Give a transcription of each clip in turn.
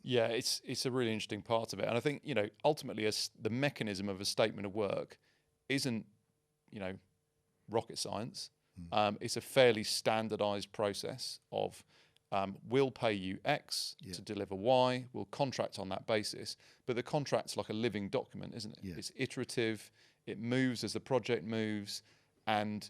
Yeah, it's a really interesting part of it, and I think ultimately, the mechanism of a statement of work isn't you know rocket science. It's a fairly standardized process of we'll pay you X to deliver Y. We'll contract on that basis, but the contract's like a living document, isn't it? Yeah. It's iterative. It moves as the project moves, and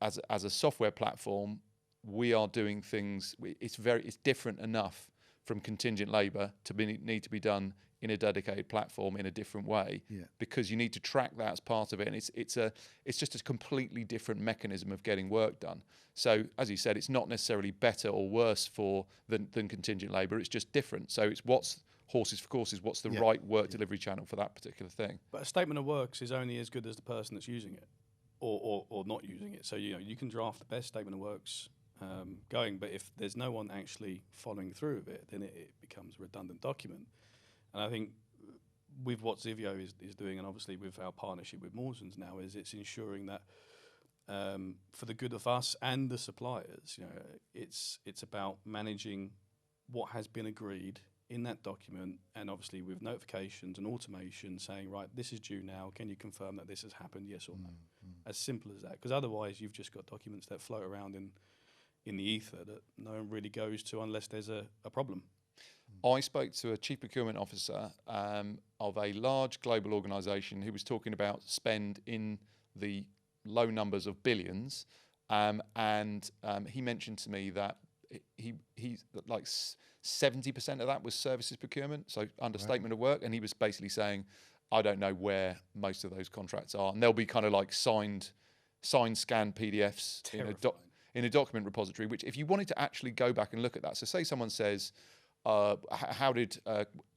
as a software platform, we are doing things. It's different enough from contingent labour to need to be done in a dedicated platform in a different way, because you need to track that as part of it, and it's just a completely different mechanism of getting work done. So as you said, it's not necessarily better or worse than contingent labour. It's just different. So it's what's horses for courses. What's the right work delivery channel for that particular thing? But a statement of works is only as good as the person that's using it, or not using it. So you can draft the best statement of works going, but if there's no one actually following through with it, then it becomes a redundant document. And I think with what Zivio is doing, and obviously with our partnership with Mawsons now, is it's ensuring that for the good of us and the suppliers, it's about managing what has been agreed in that document, and obviously with notifications and automation saying, right, this is due now, can you confirm that this has happened, yes or no? As simple as that, because otherwise you've just got documents that float around in the ether that no one really goes to unless there's a problem. I spoke to a chief procurement officer of a large global organisation who was talking about spend in the low numbers of billions, and he mentioned to me that he's like 70% of that was services procurement, so under statement of work, and he was basically saying, I don't know where most of those contracts are, and they'll be kind of like signed scanned PDFs in a document repository, which if you wanted to actually go back and look at that, so say someone says, how did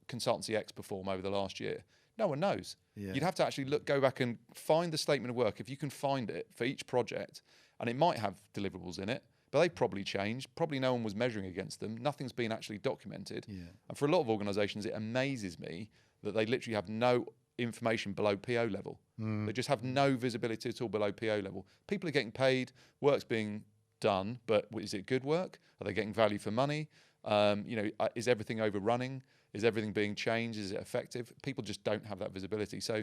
consultancy X perform over the last year? No one knows. You'd have to actually go back and find the statement of work, if you can find it, for each project, and it might have deliverables in it, but they've probably changed. Probably no one was measuring against them. Nothing's been actually documented. And for a lot of organisations, it amazes me that they literally have no information below PO level. They just have no visibility at all below PO level. People are getting paid, work's being done, but is it good work? Are they getting value for money? Is everything overrunning? Is everything being changed? Is it effective? People just don't have that visibility. So,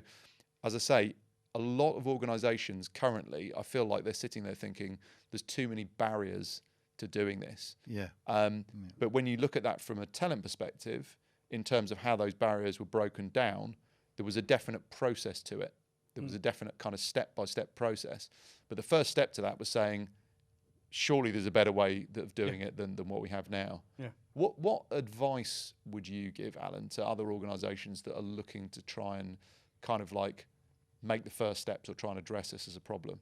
as I say, a lot of organisations currently, I feel like they're sitting there thinking there's too many barriers to doing this. But when you look at that from a talent perspective, in terms of how those barriers were broken down, there was a definite process to it. There was a definite kind of step-by-step process. But the first step to that was saying, surely there's a better way of doing it than what we have now. What advice would you give, Alan, to other organisations that are looking to try and kind of like make the first steps or try and address this as a problem?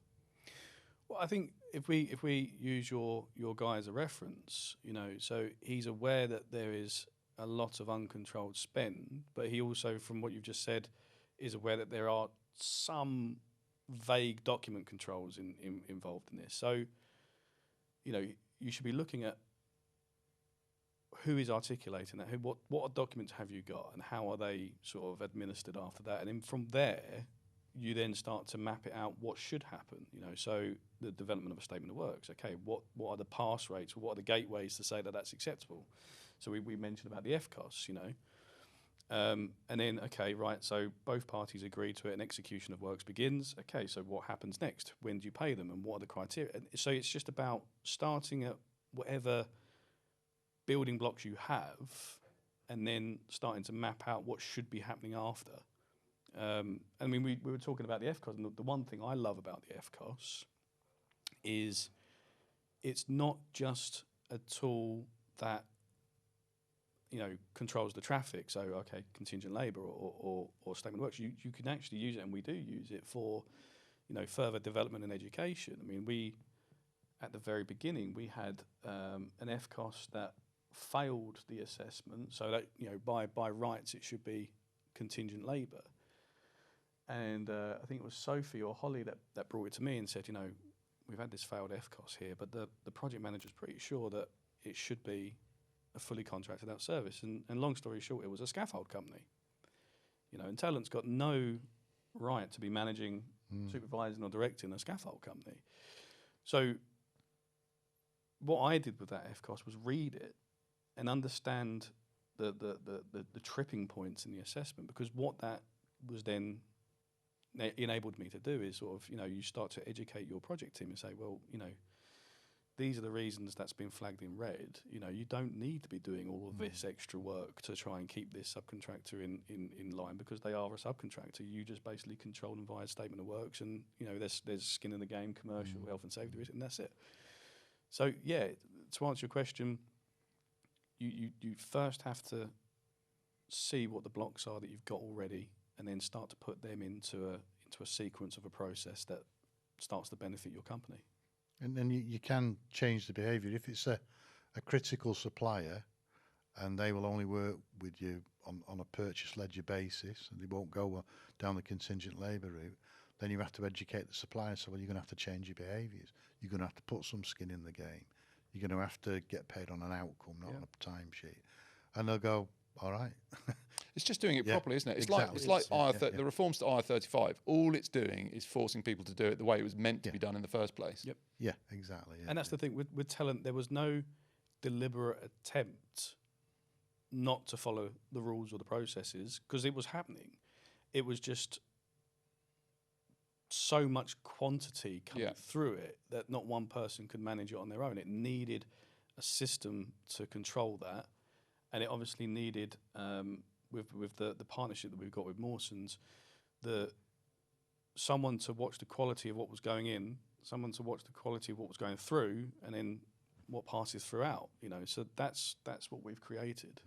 Well, I think if we use your guy as a reference, so he's aware that there is a lot of uncontrolled spend, but he also, from what you've just said, is aware that there are some vague document controls involved in this. So, you should be looking at who is articulating that, what documents have you got, and how are they sort of administered after that, and then from there, you then start to map it out what should happen. So the development of a statement of works. Okay, what are the pass rates? What are the gateways to say that that's acceptable? So we mentioned about the FCOS, and then, okay, right, so both parties agree to it and execution of works begins. Okay, so what happens next? When do you pay them and what are the criteria? And so it's just about starting at whatever building blocks you have and then starting to map out what should be happening after. I mean, we were talking about the FCOS, and the one thing I love about the FCOS is it's not just a tool that controls the traffic. So, okay, contingent labour or statement of works. You can actually use it, and we do use it for, further development and education. I mean, at the very beginning, we had an FCOS that failed the assessment, so that by rights it should be contingent labour. And I think it was Sophie or Holly that brought it to me and said, we've had this failed FCOS here, but the project manager's pretty sure that it should be a fully contracted out service. And long story short, it was a scaffold company. And talent's got no right to be managing, supervising or directing a scaffold company. So what I did with that FCOS was read it and understand the tripping points in the assessment, because what that was then enabled me to do is sort of, you start to educate your project team and say, well, these are the reasons that's been flagged in red. You don't need to be doing all of this extra work to try and keep this subcontractor in line, because they are a subcontractor. You just basically control them via statement of works, and there's skin in the game, commercial health and safety risk, and that's it. So yeah, to answer your question, you first have to see what the blocks are that you've got already, and then start to put them into a sequence of a process that starts to benefit your company. And then you can change the behaviour. If it's a critical supplier and they will only work with you on a purchase ledger basis, and they won't go down the contingent labour route, then you have to educate the supplier. So, well, you're going to have to change your behaviours. You're going to have to put some skin in the game. You're going to have to get paid on an outcome, not on a timesheet. And they'll go, all right. It's just doing it properly, isn't it? It's exactly. like the reforms to IR35. All it's doing is forcing people to do it the way it was meant to be done in the first place. Yep. Yeah, exactly. Yeah, and that's the thing with talent. There was no deliberate attempt not to follow the rules or the processes, because it was happening. It was just so much quantity coming through it that not one person could manage it on their own. It needed a system to control that, and it obviously needed, with the partnership that we've got with Mawson's, someone to watch the quality of what was going in, someone to watch the quality of what was going through, and then what passes throughout. So that's what we've created.